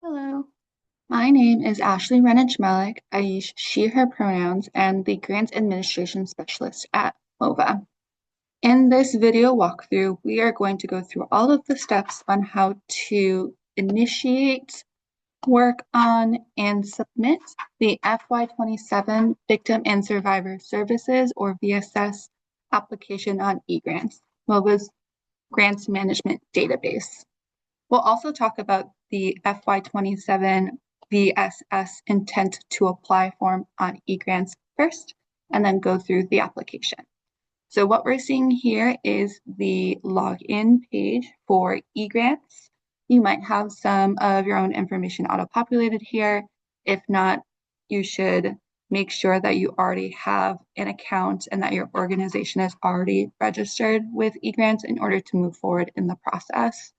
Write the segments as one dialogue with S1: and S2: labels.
S1: Hello, my name is Ashley Renich-Malik. I use she, her pronouns, and the Grants Administration Specialist at MOVA. In this video walkthrough, we are going to go through all of the steps on how to initiate, work on, and submit the FY27 Victim and Survivor Services, or VSS, application on eGrants, MOVA's grants management database. We'll also talk about the FY27 VSS intent to apply form on eGrants first, and then go through the application. So what we're seeing here is the login page for eGrants. You might have some of your own information auto-populated here. If not, you should make sure that you already have an account and that your organization is already registered with eGrants in order to move forward in the process.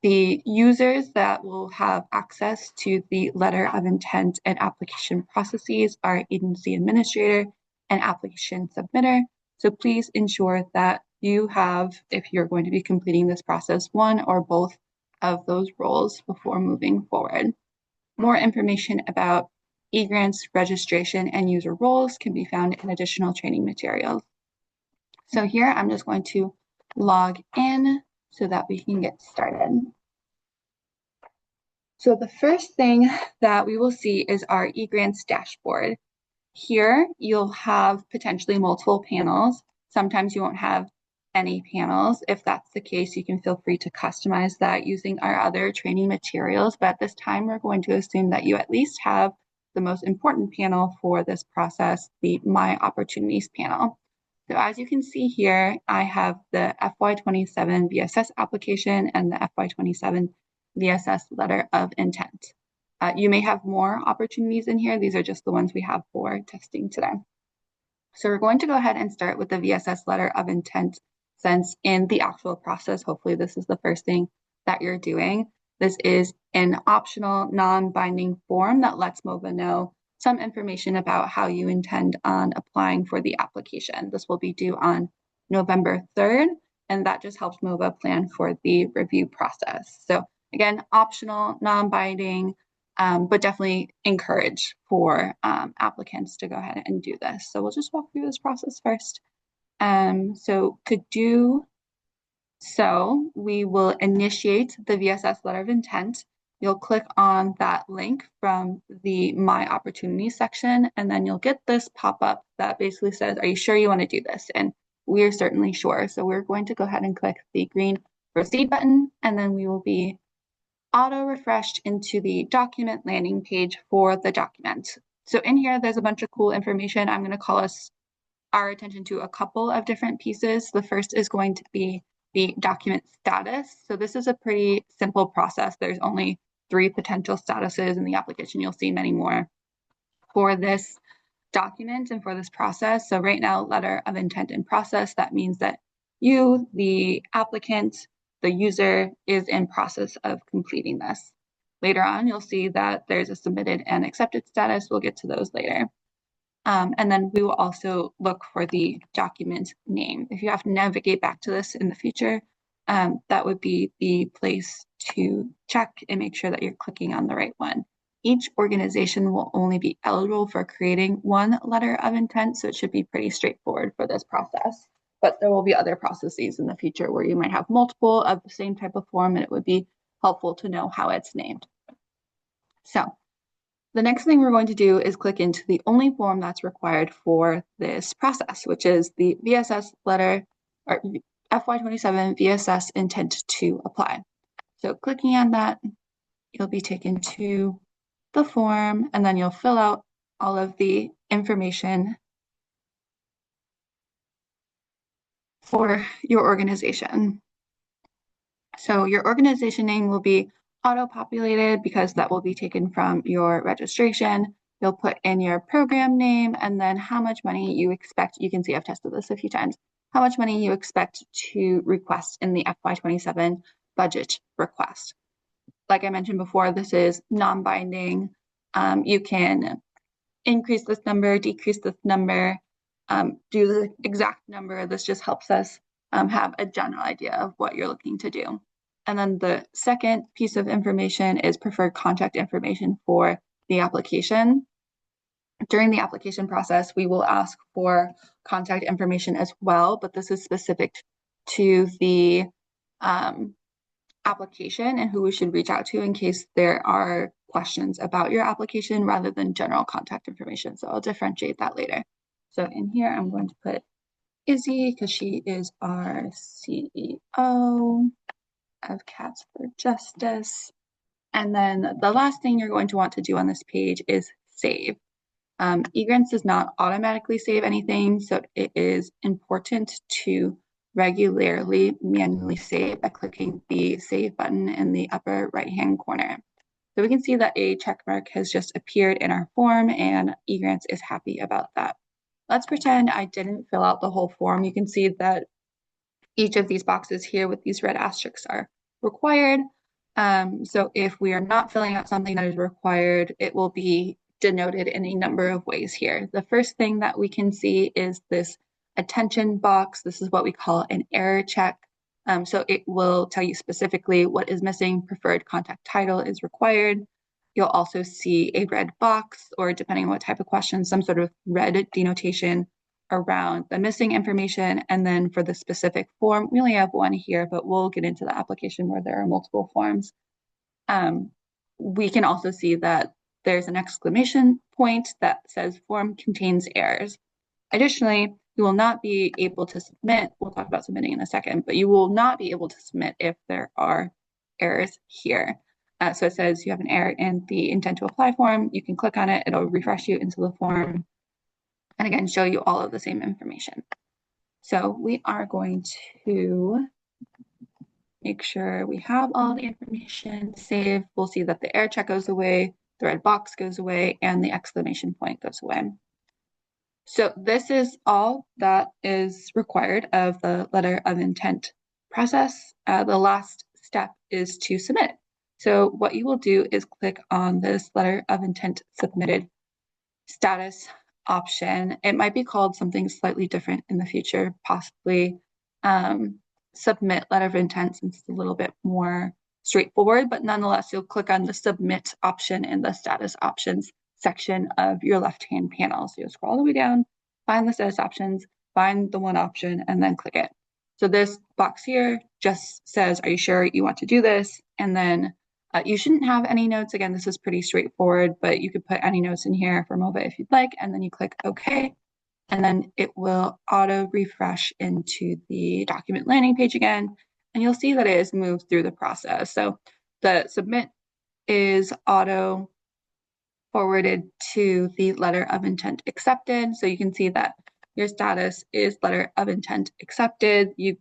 S1: The users that will have access to the letter of intent and application processes are agency administrator and application submitter. So please ensure that you have, if you're going to be completing this process, one or both of those roles before moving forward. More information about eGrants registration and user roles can be found in additional training materials. So here I'm just going to log in so that we can get started. So the first thing that we will see is our eGrants dashboard. Here you'll have potentially multiple panels. Sometimes you won't have any panels. If that's the case, you can feel free to customize that using our other training materials. But at this time, we're going to assume that you at least have the most important panel for this process, the My Opportunities panel. So as you can see here, I have the FY27 VSS application and the FY27 VSS letter of intent. You may have more opportunities in here. These are just the ones we have for testing today. So we're going to go ahead and start with the VSS letter of intent, since in the actual process, hopefully this is the first thing that you're doing. This is an optional non-binding form that lets MOVA know some information about how you intend on applying for the application. This will be due on November 3rd, and that just helps MOVA plan for the review process. So again, optional, non-binding, but definitely encourage for applicants to go ahead and do this. So we'll just walk through this process first. So to do so, we will initiate the VSS letter of intent. You'll click on that link from the My Opportunities section, and then you'll get this pop-up that basically says, are you sure you want to do this? And we're certainly sure. So we're going to go ahead and click the green proceed button, and then we will be auto-refreshed into the document landing page for the document. So in here, there's a bunch of cool information. I'm going to call our attention to a couple of different pieces. The first is going to be the document status. So this is a pretty simple process. There's only 3 potential statuses in the application. You'll see many more for this document and for this process. So right now, letter of intent in process, that means that you, the applicant, the user, is in process of completing this. Later on, you'll see that there's a submitted and accepted status. We'll get to those later. And then we will also look for the document name. If you have to navigate back to this in the future, that would be the place to check and make sure that you're clicking on the right one. Each organization will only be eligible for creating one letter of intent, so it should be pretty straightforward for this process. But there will be other processes in the future where you might have multiple of the same type of form, and it would be helpful to know how it's named. So the next thing we're going to do is click into the only form that's required for this process, which is the VSS letter, or FY27 VSS intent to apply. So clicking on that, you'll be taken to the form, and then you'll fill out all of the information for your organization. So your organization name will be auto-populated because that will be taken from your registration. You'll put in your program name and then how much money you expect. You can see I've tested this a few times. How much money you expect to request in the FY27 budget request. Like I mentioned before, this is non-binding. You can increase this number, decrease this number, do the exact number. This just helps us have a general idea of what you're looking to do. And then the second piece of information is preferred contact information for the application. During the application process, we will ask for contact information as well, but this is specific to the application and who we should reach out to in case there are questions about your application rather than general contact information. So I'll differentiate that later. So in here, I'm going to put Izzy because she is our CEO of Cats for Justice. And then the last thing you're going to want to do on this page is save. eGrants does not automatically save anything, so it is important to regularly manually save by clicking the save button in the upper right-hand corner. So we can see that a check mark has just appeared in our form and eGrants is happy about that. Let's pretend I didn't fill out the whole form. You can see that each of these boxes here with these red asterisks are required. So if we are not filling out something that is required, it will be denoted in a number of ways here. The first thing that we can see is this attention box. This is what we call an error check. So it will tell you specifically what is missing. Preferred contact title is required. You'll also see a red box, or depending on what type of question, some sort of red denotation around the missing information. And then for the specific form, we only have one here, but we'll get into the application where there are multiple forms. We can also see that there's an exclamation point that says form contains errors. Additionally, you will not be able to submit, we'll talk about submitting in a second, but you will not be able to submit if there are errors here. So it says you have an error in the intent to apply form. You can click on it, it'll refresh you into the form, and again, show you all of the same information. So we are going to make sure we have all the information saved. We'll see that the error check goes away, the red box goes away, and the exclamation point goes away. So this is all that is required of the letter of intent process. The last step is to submit. So what you will do is click on this letter of intent submitted status option. It might be called something slightly different in the future, possibly submit letter of intent, since it's a little bit more straightforward, but nonetheless, you'll click on the submit option in the status options section of your left-hand panel. So you'll scroll all the way down, find the status options, find the one option, and then click it. So this box here just says, are you sure you want to do this? And then you shouldn't have any notes. Again, this is pretty straightforward, but you could put any notes in here for MOVA if you'd like, and then you click OK, and then it will auto refresh into the document landing page again, and you'll see that it has moved through the process. So the submit is auto forwarded to the letter of intent accepted. So you can see that your status is letter of intent accepted. You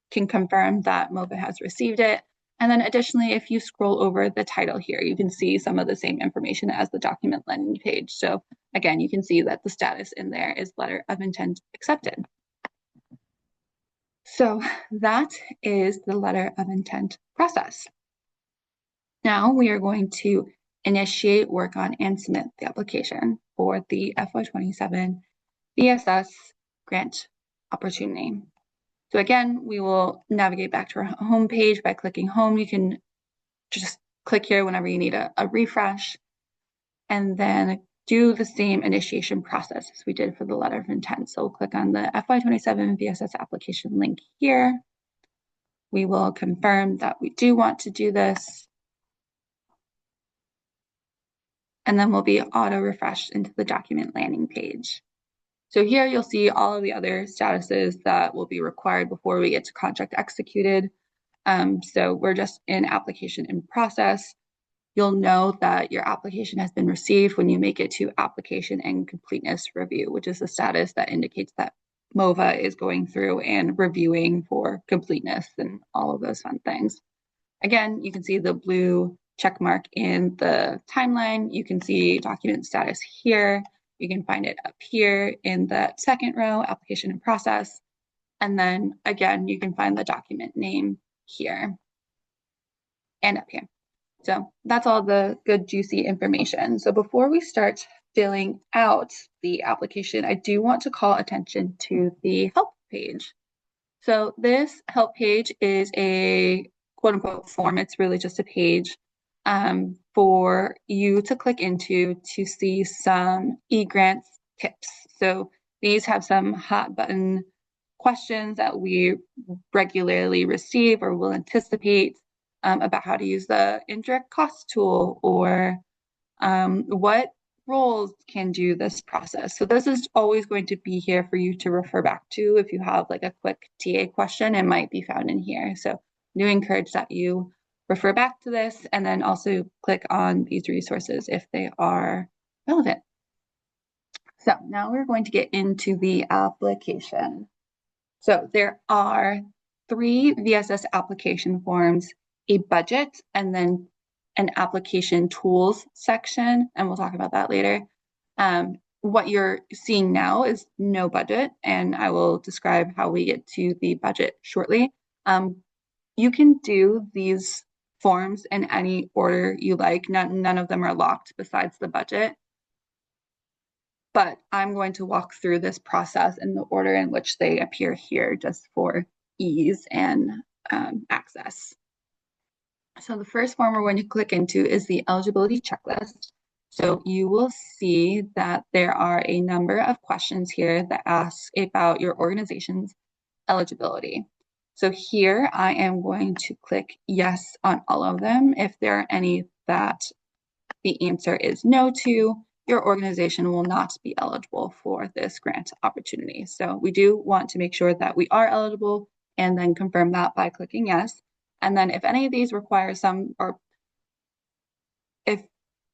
S1: can confirm that MOVA has received it. And then additionally, if you scroll over the title here, you can see some of the same information as the document landing page. So again, you can see that the status in there is letter of intent accepted. So that is the letter of intent process. Now we are going to initiate, work on, and submit the application for the FY27 VSS grant opportunity. So again, we will navigate back to our home page by clicking home. You can just click here whenever you need a refresh, and then do the same initiation process as we did for the letter of intent. So we'll click on the FY27 VSS application link here. We will confirm that we do want to do this, and then we'll be auto refreshed into the document landing page. So here you'll see all of the other statuses that will be required before we get to contract executed. So we're just in application in process. You'll know that your application has been received when you make it to application and completeness review, which is the status that indicates that MOVA is going through and reviewing for completeness and all of those fun things. Again, you can see the blue check mark in the timeline. You can see document status here. You can find it up here in the second row, application in process. And then again, you can find the document name here and up here. So that's all the good, juicy information. So before we start filling out the application, I do want to call attention to the help page. So this help page is a quote unquote form. It's really just a page for you to click into to see some eGrants tips. So these have some hot button questions that we regularly receive or will anticipate about how to use the indirect cost tool, or what roles can do this process. So this is always going to be here for you to refer back to. If you have like a quick TA question, it might be found in here. So I do encourage that you refer back to this and then also click on these resources if they are relevant. So now we're going to get into the application. So there are 3 VSS application forms, a budget, and then an application tools section, and we'll talk about that later. What you're seeing now is no budget, and I will describe how we get to the budget shortly. You can do these forms in any order you like. None of them are locked besides the budget. But I'm going to walk through this process in the order in which they appear here, just for ease and access. So the first form we're going to click into is the eligibility checklist. So you will see that there are a number of questions here that ask about your organization's eligibility. So here I am going to click yes on all of them. If there are any that the answer is no to, your organization will not be eligible for this grant opportunity. So we do want to make sure that we are eligible and then confirm that by clicking yes. And then if any of these require some, or if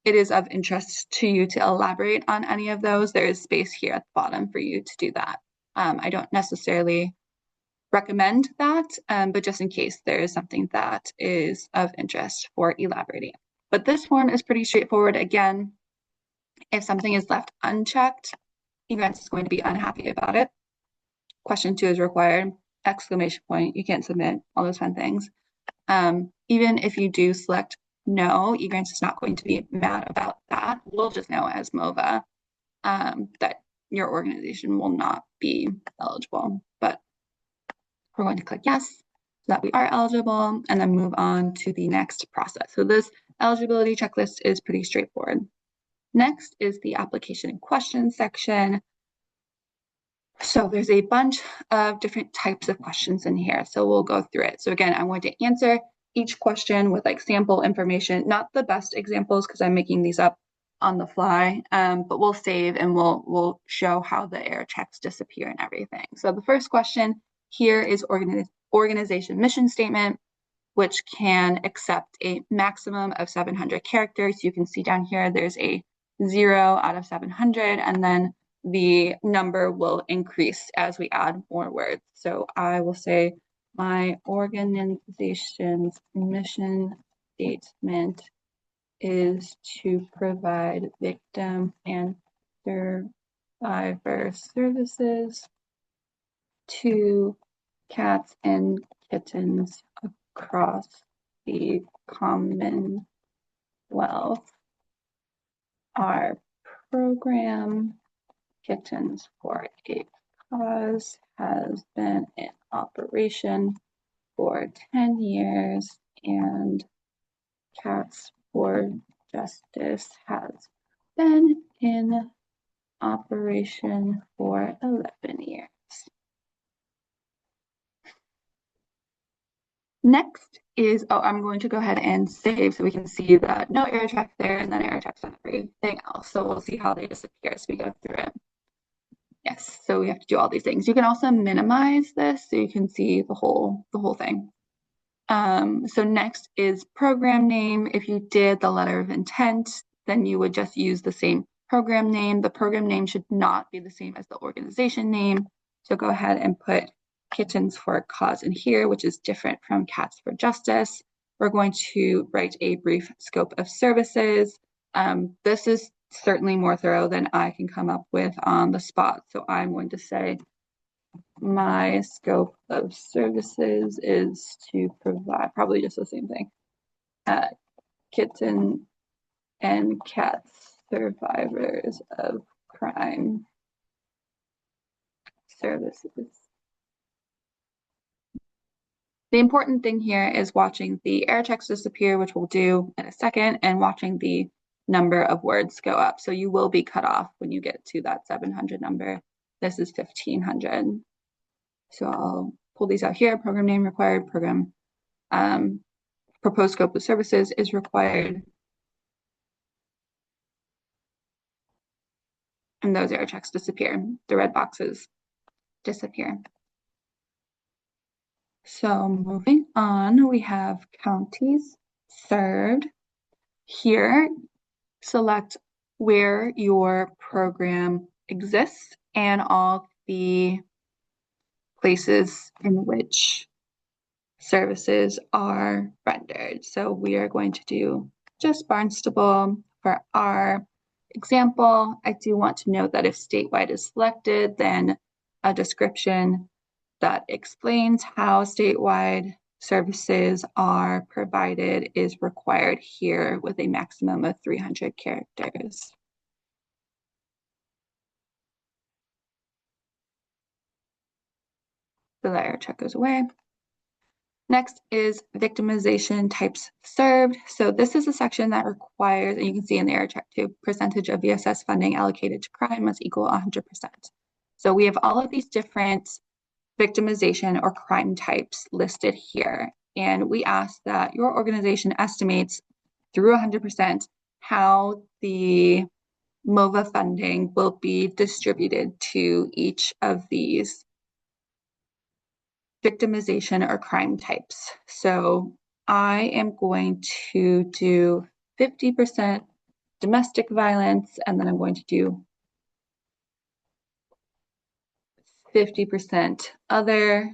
S1: it is of interest to you to elaborate on any of those, there is space here at the bottom for you to do that. I don't necessarily recommend that, but just in case there is something that is of interest for elaborating. But this form is pretty straightforward. Again, if something is left unchecked, eGrants is going to be unhappy about it. Question 2 is required, exclamation point, you can't submit, all those fun things. Even if you do select no, eGrants is not going to be mad about that. We'll just know as MOVA that your organization will not be eligible. But we're going to click yes, so that we are eligible, and then move on to the next process. So this eligibility checklist is pretty straightforward. Next is the application and questions section. So there's a bunch of different types of questions in here. So we'll go through it. So again, I'm going to answer each question with like sample information, not the best examples because I'm making these up on the fly, but we'll save and we'll show how the error checks disappear and everything. So the first question here is organization mission statement, which can accept a maximum of 700 characters. You can see down here, there's a 0 out of 700, and then the number will increase as we add more words. So I will say my organization's mission statement is to provide victim and survivor services to cats and kittens across the Commonwealth. Our program, Kittens for a Cause, has been in operation for 10 years, and Cats for Justice has been in operation for 11 years. Next is, I'm going to go ahead and save so we can see that no error check there and then error checks on everything else. So we'll see how they disappear as we go through it. Yes, so we have to do all these things. You can also minimize this so you can see the whole thing. So next is program name. If you did the letter of intent, then you would just use the same program name. The program name should not be the same as the organization name. So go ahead and put Kittens for a Cause in here, which is different from Cats for Justice. We're going to write a brief scope of services. This is certainly more thorough than I can come up with on the spot. So I'm going to say my scope of services is to provide, probably just the same thing, kitten and cat survivors of crime services. The important thing here is watching the error checks disappear, which we'll do in a second, and watching the number of words go up. So you will be cut off when you get to that 700 number. This is 1500. So I'll pull these out here. Program name required, program proposed scope of services is required. And those error checks disappear. The red boxes disappear. So moving on, we have counties served. Here, select where your program exists and all the places in which services are rendered. So we are going to do just Barnstable for our example. I do want to note that if statewide is selected, then a description that explains how statewide services are provided is required here with a maximum of 300 characters. So that error check goes away. Next is victimization types served. So this is a section that requires, and you can see in the error check too, percentage of VSS funding allocated to crime must equal 100%. So we have all of these different victimization or crime types listed here. And we ask that your organization estimates through 100% how the MOVA funding will be distributed to each of these victimization or crime types. So I am going to do 50% domestic violence, and then I'm going to do 50% other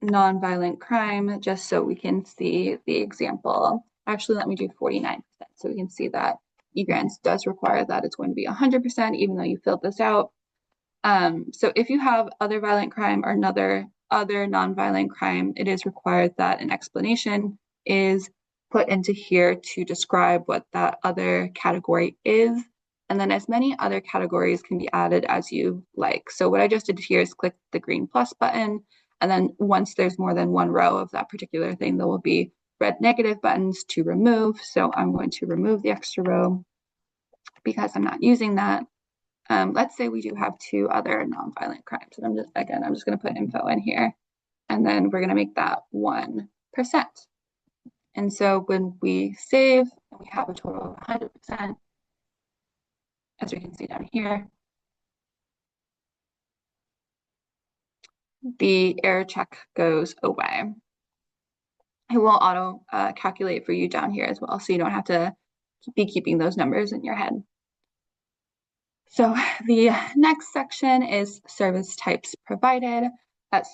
S1: nonviolent crime, just so we can see the example. Actually, let me do 49%, so we can see that eGrants does require that it's going to be 100%, even though you filled this out. So if you have other violent crime or other nonviolent crime, it is required that an explanation is put into here to describe what that other category is. And then as many other categories can be added as you like. So what I just did here is click the green plus button. And then once there's more than one row of that particular thing, there will be red negative buttons to remove. So I'm going to remove the extra row because I'm not using that. Let's say we do have two other nonviolent crimes. And I'm just going to put info in here. And then we're going to make that 1%. And so when we save, we have a total of 100%, as we can see down here. The error check goes away. It will auto calculate for you down here as well, so you don't have to be keeping those numbers in your head. So the next section is service types provided.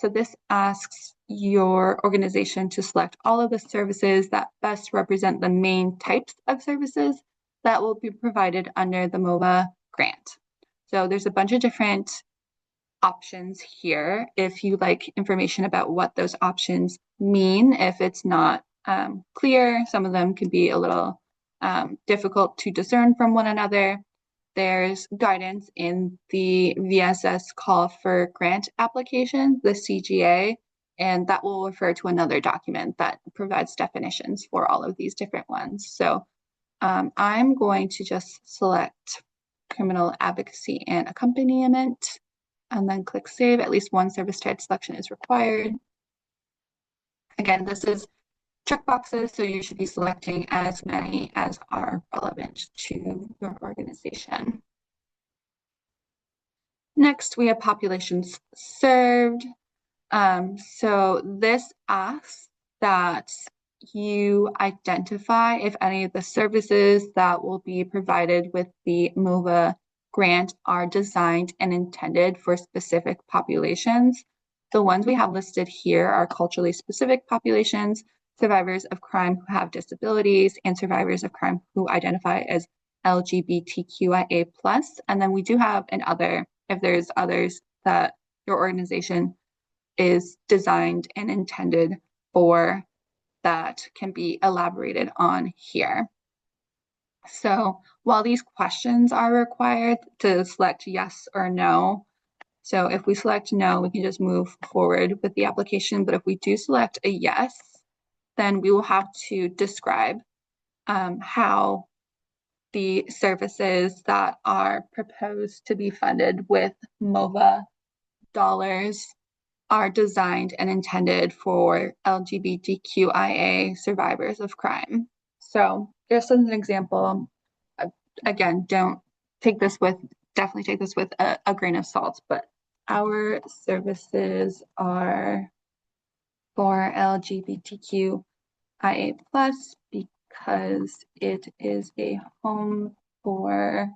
S1: So this asks your organization to select all of the services that best represent the main types of services that will be provided under the MOVA grant. So there's a bunch of different options here. If you like information about what those options mean, if it's not clear, some of them can be a little difficult to discern from one another. There's guidance in the VSS call for grant application, the CGA, and that will refer to another document that provides definitions for all of these different ones. So I'm going to just select criminal advocacy and accompaniment, and then click save. At least one service type selection is required. Again, this is checkboxes, so you should be selecting as many as are relevant to your organization. Next, we have populations served. So this asks that you identify if any of the services that will be provided with the MOVA grant are designed and intended for specific populations. The ones we have listed here are culturally specific populations, survivors of crime who have disabilities, and survivors of crime who identify as LGBTQIA+. And then we do have an other, if there's others that your organization is designed and intended for, that can be elaborated on here. So while these questions are required to select yes or no, So if we select no, we can just move forward with the application. But if we do select a yes, then we will have to describe how the services that are proposed to be funded with MOVA dollars are designed and intended for LGBTQIA survivors of crime. So just as an example, again, don't take this with, definitely take this with a grain of salt, but our services are for LGBTQIA plus because it is a home for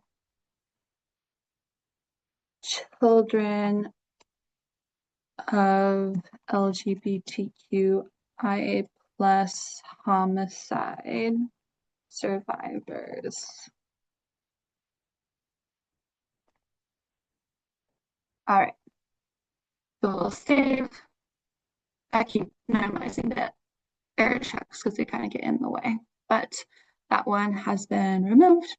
S1: children of LGBTQIA plus homicide survivors. All right, so we'll save. I keep minimizing the error checks because they kind of get in the way, but that one has been removed.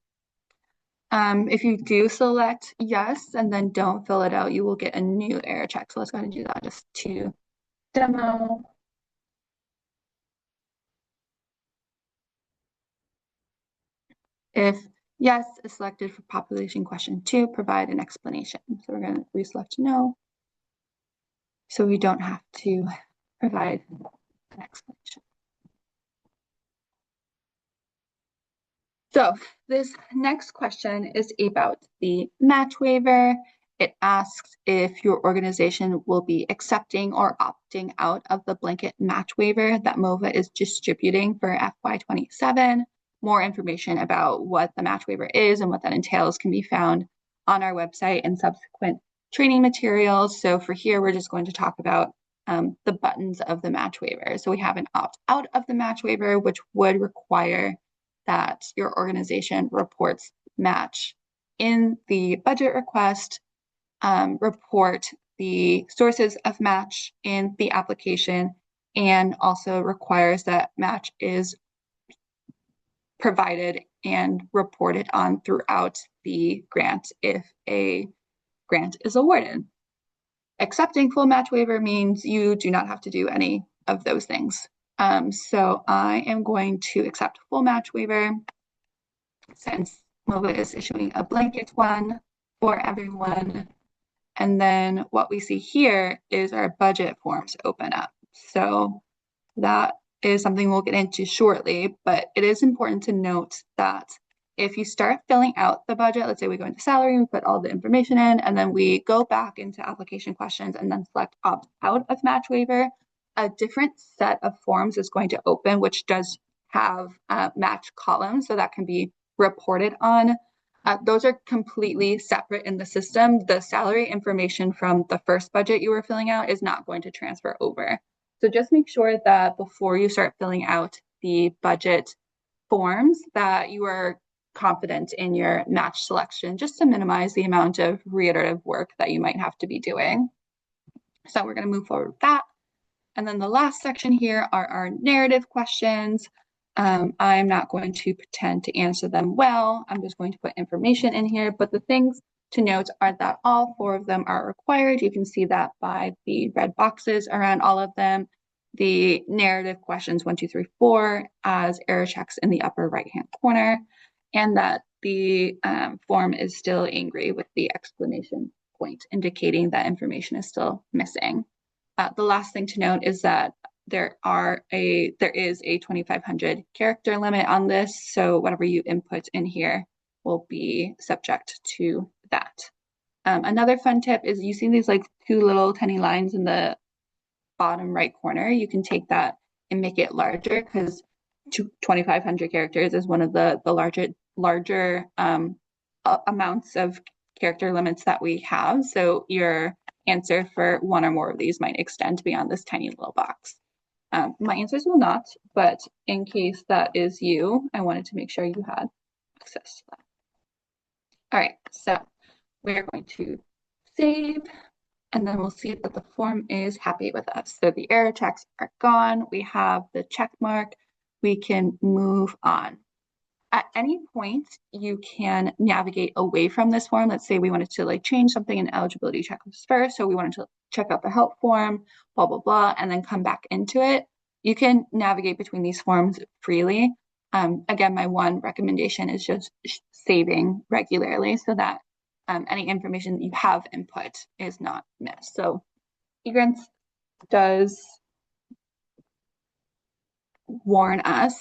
S1: If you do select yes and then don't fill it out, you will get a new error check. So let's go ahead and do that just to demo. If yes is selected for population question 2, provide an explanation. So we're going to reselect no, so we don't have to provide an explanation. So this next question is about the match waiver. It asks if your organization will be accepting or opting out of the blanket match waiver that MOVA is distributing for FY27. More information about what the match waiver is and what that entails can be found on our website and subsequent training materials. So for here, we're just going to talk about the buttons of the match waiver. So we have an opt out of the match waiver, which would require that your organization reports match in the budget request, report the sources of match in the application, and also requires that match is provided and reported on throughout the grant if a grant is awarded. Accepting full match waiver means you do not have to do any of those things. So I am going to accept full match waiver since MOVA is issuing a blanket one for everyone. And then what we see here is our budget forms open up. So that is something we'll get into shortly, but it is important to note that if you start filling out the budget, let's say we go into salary, we put all the information in, and then we go back into application questions and then select opt out of match waiver, a different set of forms is going to open, which does have match columns, so that can be reported on. Those are completely separate in the system. The salary information from the first budget you were filling out is not going to transfer over. So just make sure that before you start filling out the budget forms that you are confident in your match selection, just to minimize the amount of reiterative work that you might have to be doing. So we're going to move forward with that. And then the last section here are our narrative questions. I'm not going to pretend to answer them well. I'm just going to put information in here, but the things to note are that all 4 of them are required. You can see that by the red boxes around all of them. The narrative questions 1, 2, 3, 4 as error checks in the upper right-hand corner, and that the form is still angry with the exclamation point, indicating that information is still missing. The last thing to note is that there is a 2,500 character limit on this, so whatever you input in here will be subject to that. Another fun tip is you see these like 2 little tiny lines in the bottom right corner. You can take that and make it larger because 2,500 characters is one of the larger amounts of character limits that we have. So your answer for 1 or more of these might extend beyond this tiny little box. My answers will not, but in case that is you, I wanted to make sure you had access to that. All right, so we're going to save, and then we'll see that the form is happy with us. So the error checks are gone. We have the check mark. We can move on. At any point, you can navigate away from this form. Let's say we wanted to like change something in eligibility checklist first, so we wanted to check out the help form, blah, blah, blah, and then come back into it. You can navigate between these forms freely. Again, my one recommendation is just saving regularly so that any information that you have input is not missed. So eGrants does warn us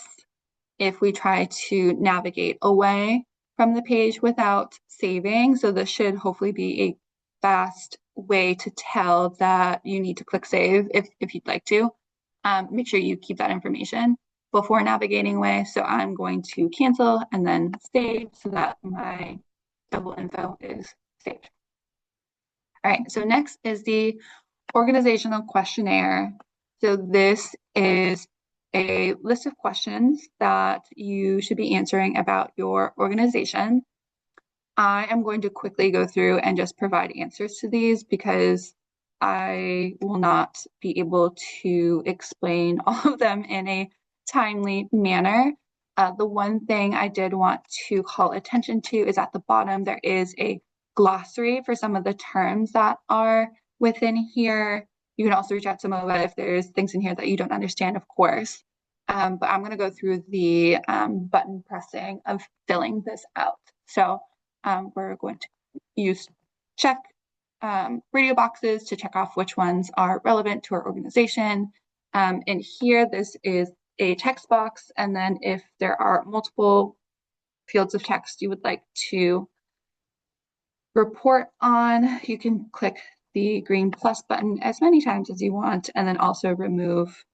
S1: if we try to navigate away from the page without saving. So this should hopefully be a fast way to tell that you need to click save if you'd like to. Make sure you keep that information before navigating away. So I'm going to cancel and then save so that my double info is saved. All right, so next is the organizational questionnaire. So this is a list of questions that you should be answering about your organization. I am going to quickly go through and just provide answers to these because I will not be able to explain all of them in a timely manner. The one thing I did want to call attention to is at the bottom, there is a glossary for some of the terms that are within here. You can also reach out to MOVA if there's things in here that you don't understand, of course. But I'm going to go through the button pressing of filling this out. So we're going to use check radio boxes to check off which ones are relevant to our organization. And here, this is a text box. And then if there are multiple fields of text you would like to report on, you can click the green plus button as many times as you want, and then also remove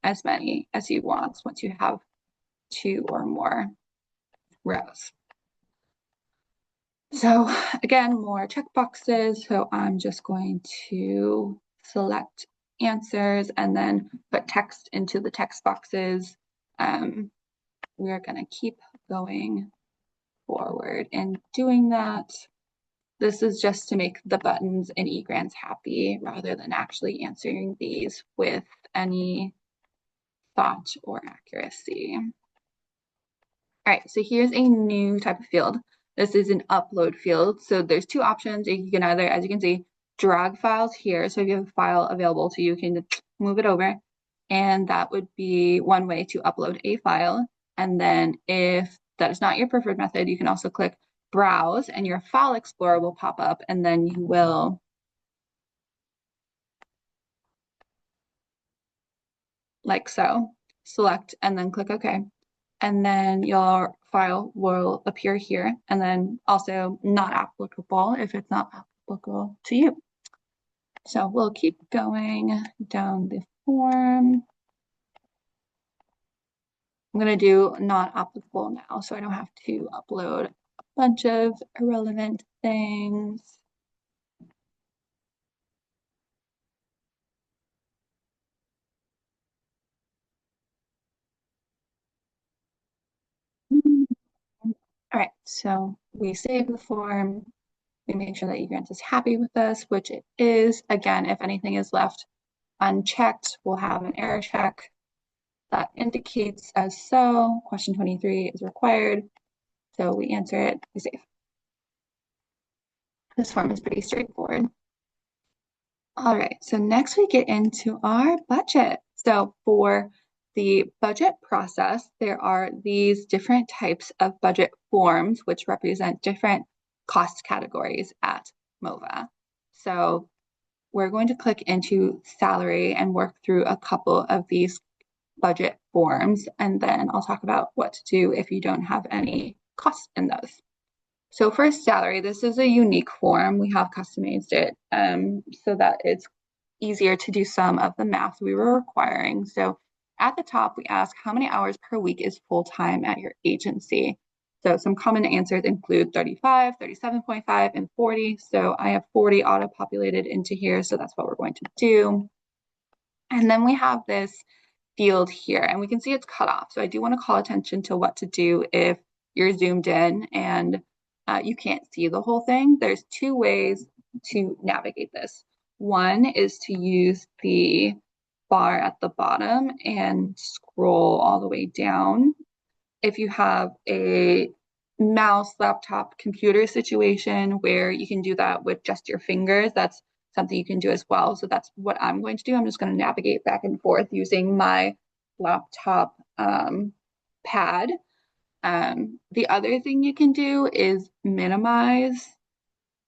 S1: as many as you want once you have 2 or more rows. So again, more checkboxes. So I'm just going to select answers and then put text into the text boxes. We're going to keep going forward and doing that. This is just to make the buttons in eGrants happy rather than actually answering these with any thought or accuracy. All right, so here's a new type of field. This is an upload field. So there's 2 options. You can either, as you can see, drag files here. So if you have a file available to you, you can move it over. And that would be one way to upload a file. And then if that is not your preferred method, you can also click browse and your file explorer will pop up, and then you will like so, select and then click OK. And then your file will appear here, and then also not applicable if it's not applicable to you. So we'll keep going down the form. I'm going to do not applicable now, so I don't have to upload a bunch of irrelevant things. All right, so we save the form. We make sure that eGrants is happy with us, which it is. Again, if anything is left unchecked, we'll have an error check that indicates as so. Question 23 is required. So we answer it, we save. This form is pretty straightforward. All right, so next we get into our budget. So for the budget process, there are these different types of budget forms which represent different cost categories at MOVA. So we're going to click into salary and work through a couple of these budget forms, and then I'll talk about what to do if you don't have any costs in those. So for salary, this is a unique form. We have customized it so that it's easier to do some of the math we were requiring. So at the top, we ask how many hours per week is full-time at your agency. So some common answers include 35, 37.5, and 40. So I have 40 auto-populated into here, so that's what we're going to do. And then we have this field here, and we can see it's cut off. So I do want to call attention to what to do if you're zoomed in and you can't see the whole thing. There's 2 ways to navigate this. One is to use the bar at the bottom and scroll all the way down. if you have a mouse, laptop, computer situation where you can do that with just your fingers, that's something you can do as well. So that's what I'm going to do. I'm just going to navigate back and forth using my laptop pad. The other thing you can do is minimize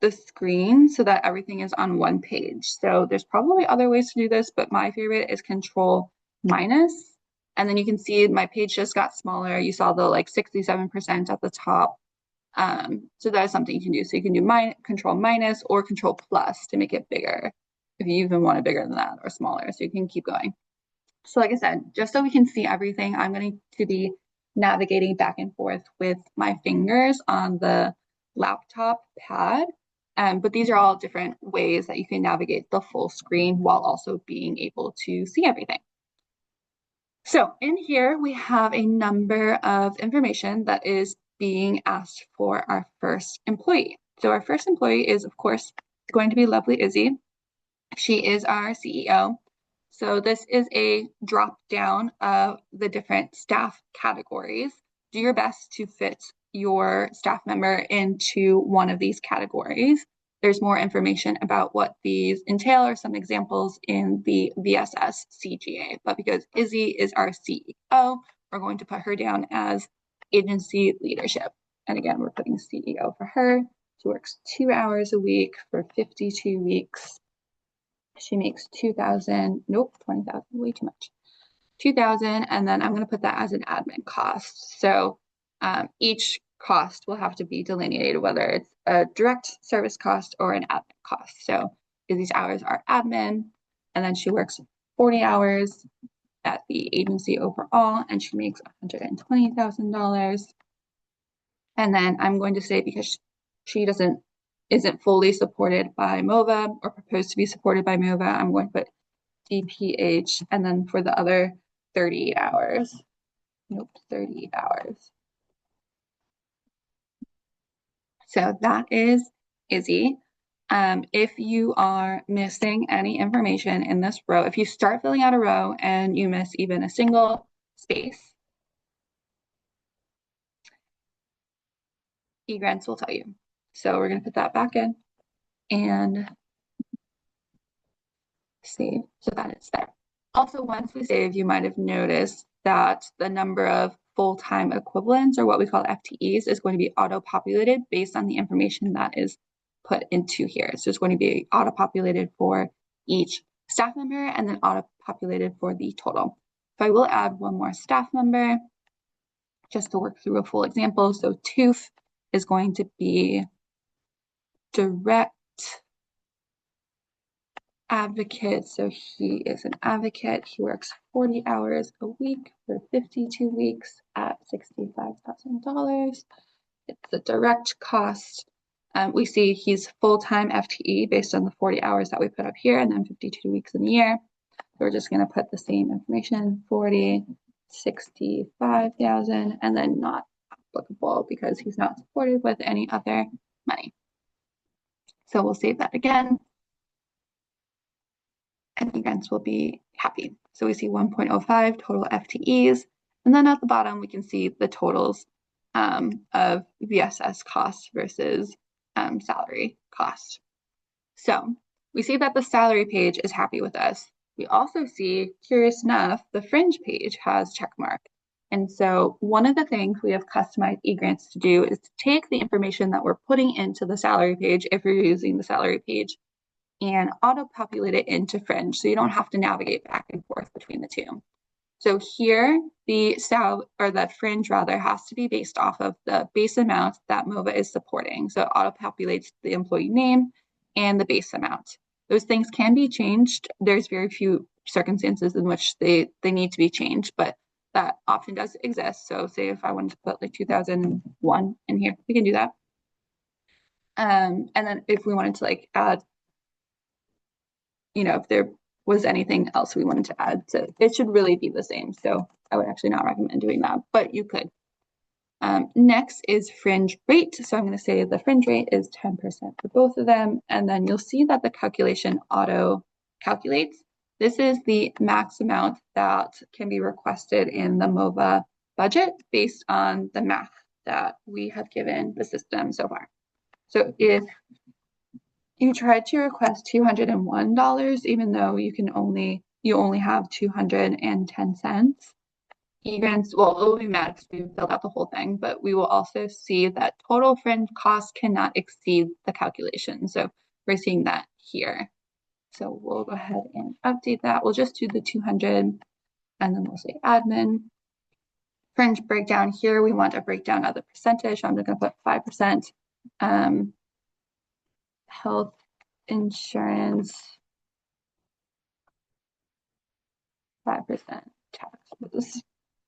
S1: the screen so that everything is on one page. So there's probably other ways to do this, but my favorite is Control minus. And then you can see my page just got smaller. You saw the like 67% at the top. So that is something you can do. So you can do Control minus or Control plus to make it bigger, if you even want it bigger than that or smaller. So you can keep going. So like I said, just so we can see everything, I'm going to be navigating back and forth with my fingers on the laptop pad. But these are all different ways that you can navigate the full screen while also being able to see everything. So in here, we have a number of information that is being asked for our first employee. So our first employee is, of course, going to be lovely Izzy. She is our CEO. So this is a drop down of the different staff categories. Do your best to fit your staff member into one of these categories. There's more information about what these entail or some examples in the VSS CGA. But because Izzy is our CEO, we're going to put her down as agency leadership. And again, we're putting CEO for her. She works 2 hours a week for 52 weeks. She makes 2,000, nope, 20,000, way too much. 2,000, and then I'm going to put that as an admin cost. So each cost will have to be delineated, whether it's a direct service cost or an admin cost. So these hours are admin, and then she works 40 hours at the agency overall, and she makes $120,000. And then I'm going to say, because she isn't fully supported by MOVA or proposed to be supported by MOVA, I'm going to put DPH, and then for the other 38 hours. Nope, 38 hours. So that is Izzy. If you are missing any information in this row, if you start filling out a row and you miss even a single space, eGrants will tell you. So we're going to put that back in and save so that it's there. Also, once we save, you might have noticed that the number of full-time equivalents, or what we call FTEs, is going to be auto-populated based on the information that is put into here. So it's going to be auto-populated for each staff member and then auto-populated for the total. So I will add one more staff member just to work through a full example. So TOOF is going to be direct advocate. So he is an advocate. He works 40 hours a week for 52 weeks at $65,000. It's a direct cost. We see he's full-time FTE based on the 40 hours that we put up here and then 52 weeks in a year. So we're just going to put the same information, 40, 65,000, and then not applicable because he's not supported with any other money. So we'll save that again. And eGrants will be happy. So we see 1.05 total FTEs. And then at the bottom, we can see the totals of VSS costs versus salary cost. So we see that the salary page is happy with us. We also see, curious enough, the fringe page has check mark. And so one of the things we have customized eGrants to do is to take the information that we're putting into the salary page, if you're using the salary page, and auto-populate it into fringe, so you don't have to navigate back and forth between the two. So here, the fringe rather has to be based off of the base amount that MOVA is supporting. So it auto-populates the employee name and the base amount. Those things can be changed. There's very few circumstances in which they need to be changed, but that option does exist. So say if I wanted to put like 2001 in here, we can do that. And then if we wanted to like add, if there was anything else we wanted to add, so it should really be the same. So I would actually not recommend doing that, but you could. Next is fringe rate. So I'm going to say the fringe rate is 10% for both of them. And then you'll see that the calculation auto calculates. This is the max amount that can be requested in the MOVA budget based on the math that we have given the system so far. So if you tried to request $201, even though you only have 210 cents, eGrants, well, it will be mad because we filled out the whole thing, but we will also see that total fringe costs cannot exceed the calculation. So we're seeing that here. So we'll go ahead and update that. We'll just do the 200 and then we'll say admin. Fringe breakdown here, we want a breakdown of the percentage. So I'm going to put 5%. Health insurance, 5% taxes.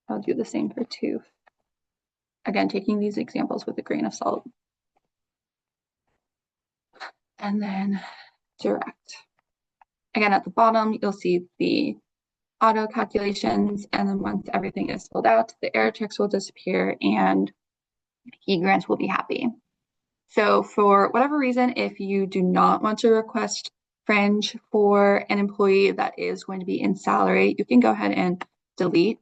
S1: I'll do the same for tooth. Again, taking these examples with a grain of salt. And then direct. Again, at the bottom, you'll see the auto calculations. And then once everything is filled out, the error checks will disappear and eGrants will be happy. So for whatever reason, if you do not want to request fringe for an employee that is going to be in salary, you can go ahead and delete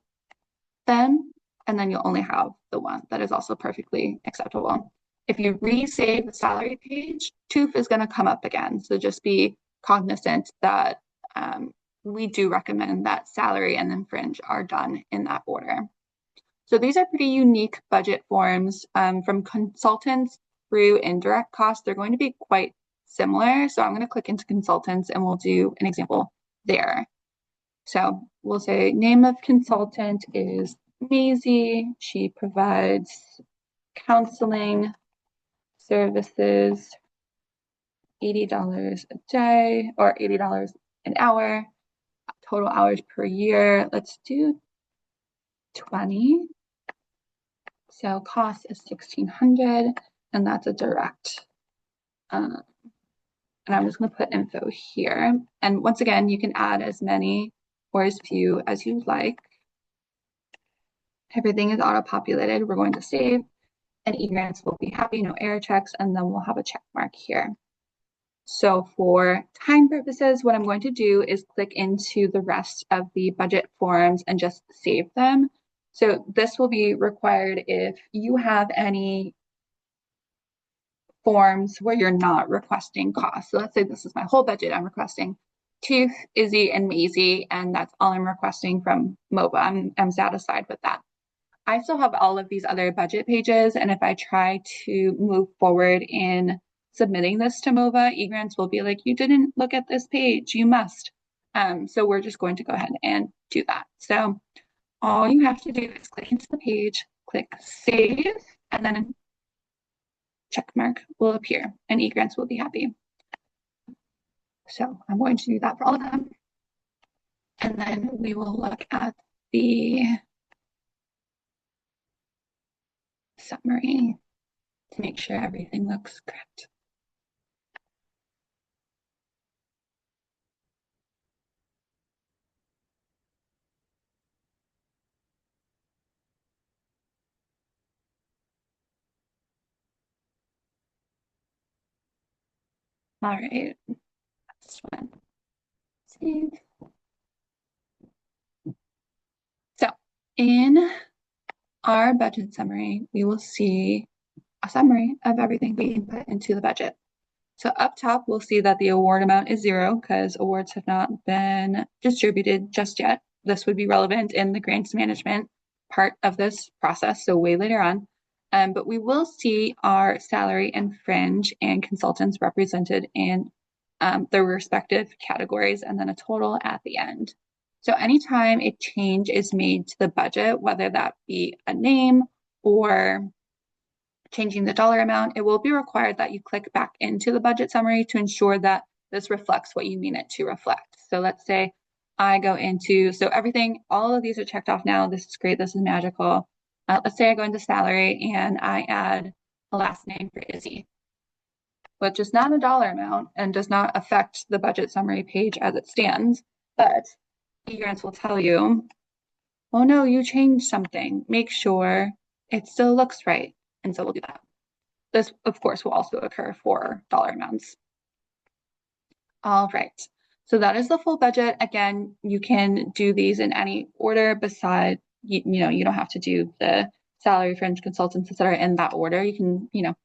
S1: them, and then you'll only have the one. That is also perfectly acceptable. If you resave the salary page, TOOF is going to come up again. So just be cognizant that we do recommend that salary and then fringe are done in that order. So these are pretty unique budget forms from consultants through indirect costs. They're going to be quite similar. So I'm going to click into consultants and we'll do an example there. So we'll say name of consultant is Maisie. She provides counseling services, $80 a day or $80 an hour, total hours per year. Let's do 20. So cost is $1,600 and that's a direct. And I'm just going to put info here. And once again, you can add as many or as few as you like. Everything is auto-populated. We're going to save and eGrants will be happy, no error checks, and then we'll have a check mark here. So for time purposes, what I'm going to do is click into the rest of the budget forms and just save them. So this will be required if you have any forms where you're not requesting costs. So let's say this is my whole budget. I'm requesting Tooth, Izzy, and Maisie, and that's all I'm requesting from MOBA. I'm satisfied with that. I still have all of these other budget pages, and if I try to move forward in submitting this to MOBA, eGrants will be like, you didn't look at this page, you must. So we're just going to go ahead and do that. So all you have to do is click into the page, click save, and then a check mark will appear and eGrants will be happy. So I'm going to do that for all of them. And then we will look at the summary to make sure everything looks correct. All right, this one. Save. So in our budget summary, we will see a summary of everything we input into the budget. So up top, we'll see that the award amount is 0 because awards have not been distributed just yet. This would be relevant in the grants management part of this process, so way later on. But we will see our salary and fringe and consultants represented in their respective categories and then a total at the end. So anytime a change is made to the budget, whether that be a name or changing the dollar amount, it will be required that you click back into the budget summary to ensure that this reflects what you mean it to reflect. So let's say I go into, so everything, all of these are checked off now. This is great, this is magical. Let's say I go into salary and I add a last name for Izzy, which is not a dollar amount and does not affect the budget summary page as it stands, but eGrants will tell you, oh no, you changed something. Make sure it still looks right. And so we'll do that. This, of course, will also occur for dollar amounts. All right, so that is the full budget. Again, you can do these in any order you don't have to do the salary, fringe, consultants, etc. in that order. You can,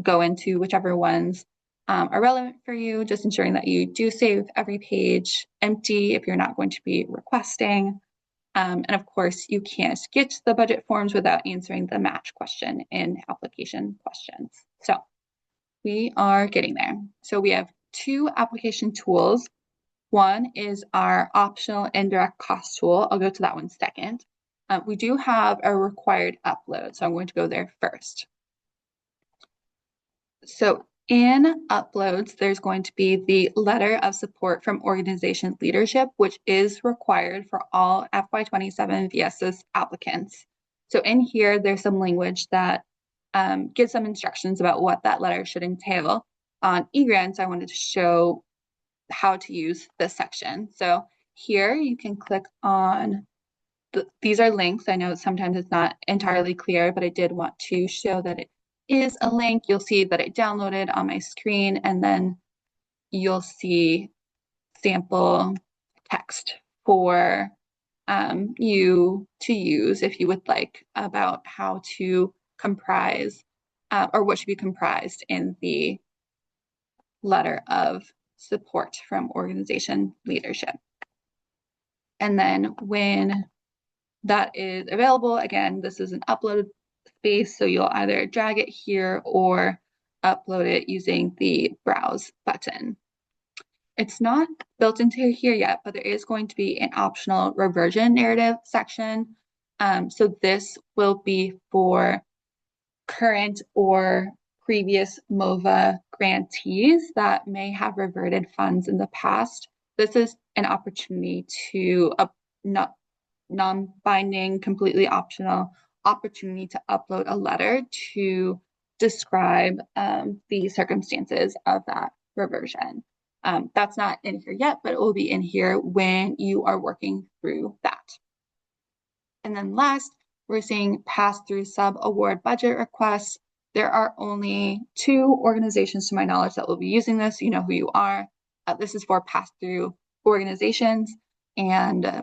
S1: go into whichever ones are relevant for you, just ensuring that you do save every page empty if you're not going to be requesting. And of course, you can't get to the budget forms without answering the match question in application questions. So we are getting there. So we have two application tools. One is our optional indirect cost tool. I'll go to that one second. We do have a required upload, so I'm going to go there first. So in uploads, there's going to be the letter of support from organization leadership, which is required for all FY27 VSS applicants. So in here, there's some language that gives some instructions about what that letter should entail. On eGrants, I wanted to show how to use this section. So here you can click on, these are links. I know sometimes it's not entirely clear, but I did want to show that it is a link. You'll see that it downloaded on my screen, and then you'll see sample text for you to use if you would like, about how to comprise or what should be comprised in the letter of support from organization leadership. And then when that is available, again, this is an upload space, so you'll either drag it here or upload it using the browse button. It's not built into here yet, but there is going to be an optional reversion narrative section. So this will be for current or previous MOVA grantees that may have reverted funds in the past. This is an opportunity to non-binding, completely optional opportunity to upload a letter to describe the circumstances of that reversion. That's not in here yet, but it will be in here when you are working through that. And then last, we're seeing pass-through sub-award budget requests. There are only 2 organizations to my knowledge that will be using this. You know who you are. This is for pass-through organizations. And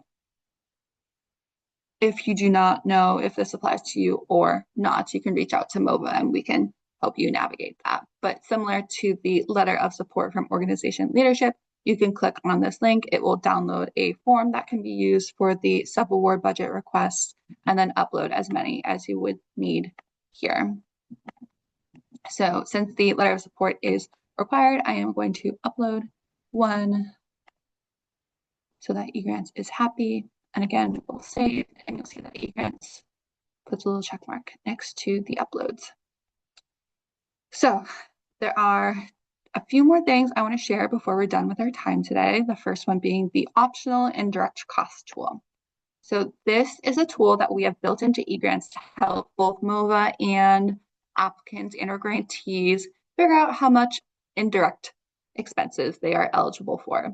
S1: if you do not know if this applies to you or not, you can reach out to MOVA and we can help you navigate that. But similar to the letter of support from organization leadership, you can click on this link. It will download a form that can be used for the sub-award budget requests, and then upload as many as you would need here. So since the letter of support is required, I am going to upload one so that eGrants is happy. And again, we'll save, and you'll see that eGrants puts a little check mark next to the uploads. So there are a few more things I want to share before we're done with our time today. The first one being the optional indirect cost tool. So this is a tool that we have built into eGrants to help both MOVA and applicants and or grantees figure out how much indirect expenses they are eligible for.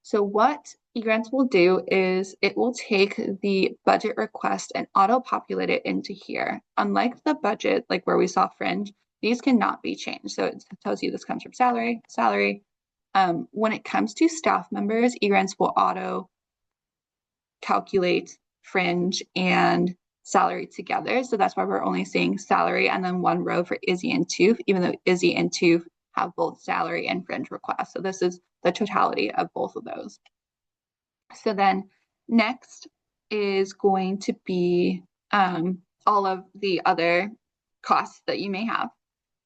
S1: So what eGrants will do is it will take the budget request and auto-populate it into here. Unlike the budget, like where we saw fringe, these cannot be changed. So it tells you this comes from salary. When it comes to staff members, eGrants will auto calculate fringe and salary together. So that's why we're only seeing salary and then one row for Izzy and Toof, even though Izzy and Toof have both salary and fringe requests. So this is the totality of both of those. So then next is going to be all of the other costs that you may have.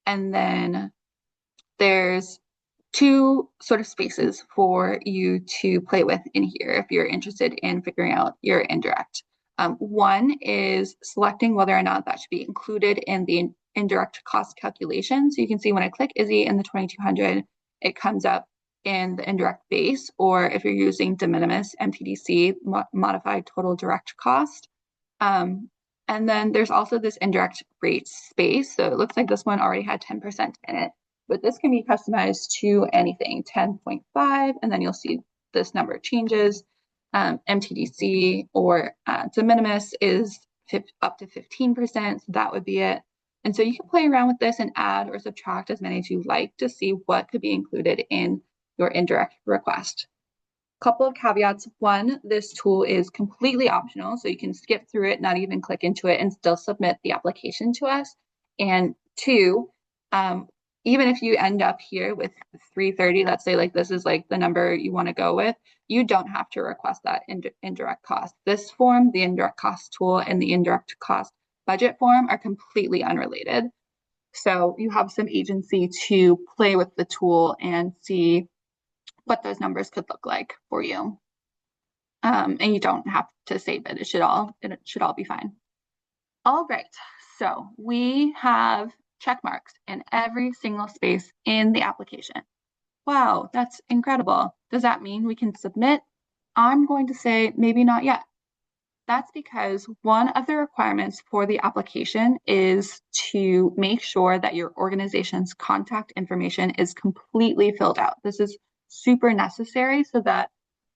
S1: And then there's 2 sort of spaces for you to play with in here if you're interested in figuring out your indirect. One is selecting whether or not that should be included in the indirect cost calculation. So you can see when I click Izzy in the 2200, it comes up in the indirect base, or if you're using de minimis MTDC, modified total direct cost. And then there's also this indirect rate space. So it looks like this one already had 10% in it, but this can be customized to anything, 10.5, and then you'll see this number changes. MTDC or de minimis is up to 15%, so that would be it. And so you can play around with this and add or subtract as many as you like to see what could be included in your indirect request. couple of caveats. One, this tool is completely optional, so you can skip through it, not even click into it, and still submit the application to us. And two, even if you end up here with 330, let's say like this is like the number you want to go with, you don't have to request that indirect cost. This form, the indirect cost tool, and the indirect cost budget form are completely unrelated. So you have some agency to play with the tool and see what those numbers could look like for you. And you don't have to save it. It should all be fine. All right, so we have check marks in every single space in the application. Wow, that's incredible. Does that mean we can submit? I'm going to say maybe not yet. That's because one of the requirements for the application is to make sure that your organization's contact information is completely filled out. This is super necessary so that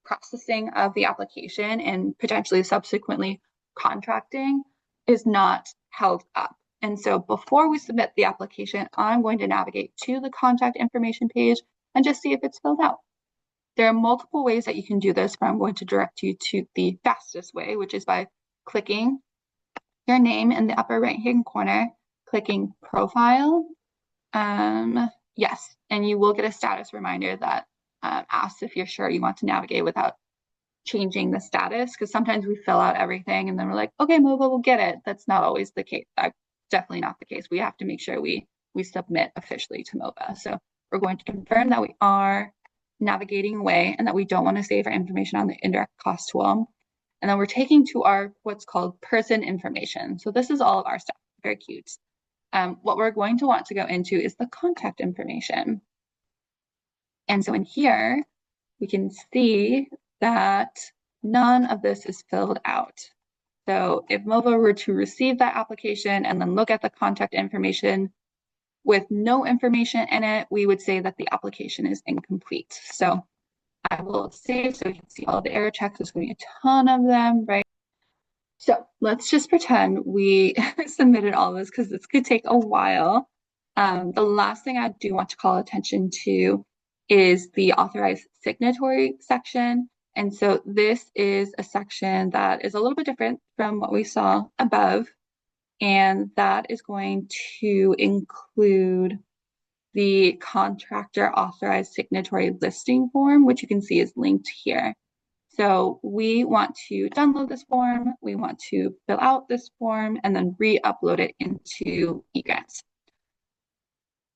S1: processing of the application and potentially subsequently contracting is not held up. And so before we submit the application, I'm going to navigate to the contact information page and just see if it's filled out. There are multiple ways that you can do this, but I'm going to direct you to the fastest way, which is by clicking your name in the upper right-hand corner, clicking profile. Yes, and you will get a status reminder that asks if you're sure you want to navigate without changing the status, because sometimes we fill out everything and then we're like, okay, MOVA will get it. That's not always the case. That's definitely not the case. We have to make sure we submit officially to MOVA. So we're going to confirm that we are navigating away and that we don't want to save our information on the indirect cost tool. And then we're taking to our what's called person information. So this is all of our stuff, very cute. What we're going to want to go into is the contact information. And so in here, we can see that none of this is filled out. So if MOVA were to receive that application and then look at the contact information with no information in it, we would say that the application is incomplete. So I will save so you can see all the error checks. There's going to be a ton of them, right? So let's just pretend we submitted all this because this could take a while. The last thing I do want to call attention to is the authorized signatory section. And so this is a section that is a little bit different from what we saw above. And that is going to include the contractor authorized signatory listing form, which you can see is linked here. So we want to download this form, we want to fill out this form, and then re-upload it into eGrants.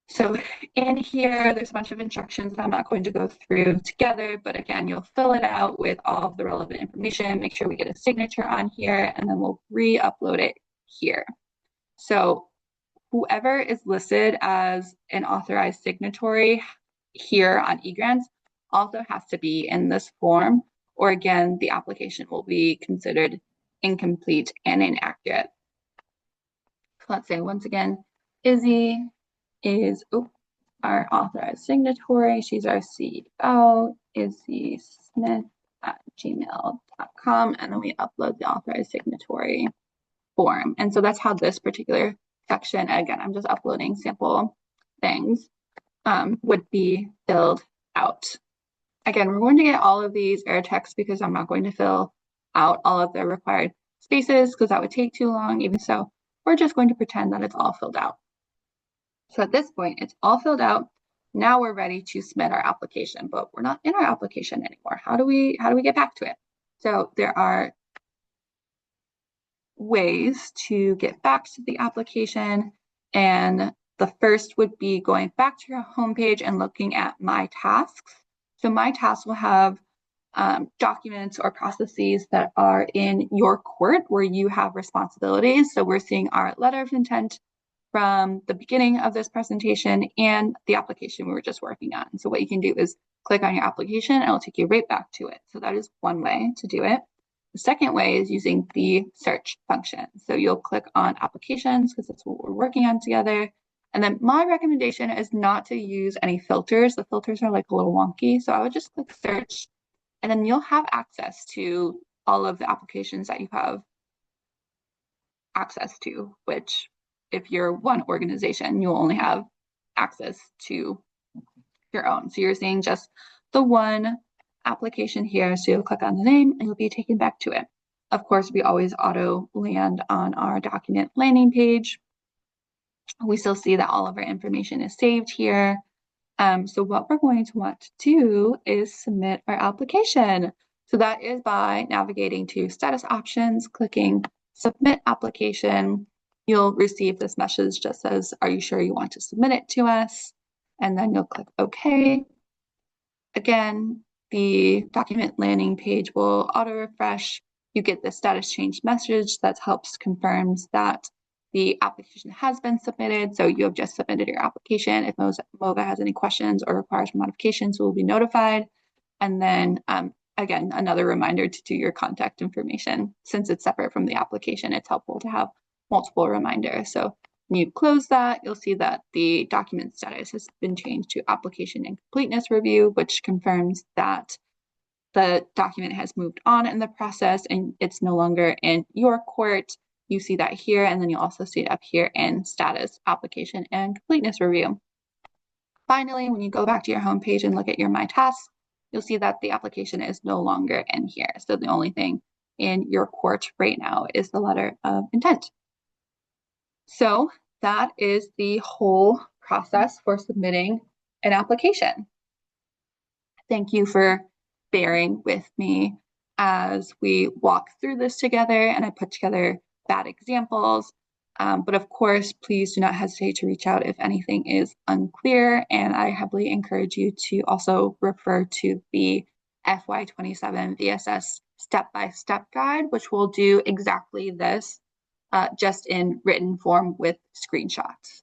S1: So in here, there's a bunch of instructions that I'm not going to go through together, but again, you'll fill it out with all of the relevant information, make sure we get a signature on here, and then we'll re-upload it here. So whoever is listed as an authorized signatory here on eGrants also has to be in this form, or again, the application will be considered incomplete and inaccurate. So let's say once again, Izzy is our authorized signatory. She's our CEO, Izzy Smith at gmail.com, and then we upload the authorized signatory form. And so that's how this particular section, again, I'm just uploading sample things, would be filled out. Again, we're going to get all of these error checks because I'm not going to fill out all of the required spaces because that would take too long. Even so, we're just going to pretend that it's all filled out. So at this point, it's all filled out. Now we're ready to submit our application, but we're not in our application anymore. How do we get back to it? So there are ways to get back to the application, and the first would be going back to your homepage and looking at My Tasks. So My Tasks will have documents or processes that are in your court where you have responsibilities. So we're seeing our letter of intent from the beginning of this presentation and the application we were just working on. So what you can do is click on your application and it'll take you right back to it. So that is one way to do it. The second way is using the search function. So you'll click on applications because that's what we're working on together. And then my recommendation is not to use any filters. The filters are like a little wonky. So I would just click search, and then you'll have access to all of the applications that you have access to, which if you're one organization, you'll only have access to your own. So you're seeing just the one application here. So you'll click on the name and you'll be taken back to it. Of course, we always auto land on our document landing page. We still see that all of our information is saved here. So what we're going to want to do is submit our application. So that is by navigating to status options, clicking submit application. You'll receive this message that says, are you sure you want to submit it to us? And then you'll click OK. Again, the document landing page will auto refresh. You get the status change message that helps confirms that the application has been submitted. So you have just submitted your application. If MOVA has any questions or requires modifications, we'll be notified. And then again, another reminder to do your contact information. Since it's separate from the application, it's helpful to have multiple reminders. So when you close that, you'll see that the document status has been changed to application incompleteness review, which confirms that the document has moved on in the process and it's no longer in your court. You see that here, and then you'll also see it up here in status, application, and completeness review. Finally, when you go back to your home page and look at your My Tasks, you'll see that the application is no longer in here. So the only thing in your court right now is the letter of intent. So that is the whole process for submitting an application. Thank you for bearing with me as we walk through this together and I put together bad examples. But of course, please do not hesitate to reach out if anything is unclear. And I heavily encourage you to also refer to the FY27 VSS step-by-step guide, which will do exactly this, just in written form with screenshots.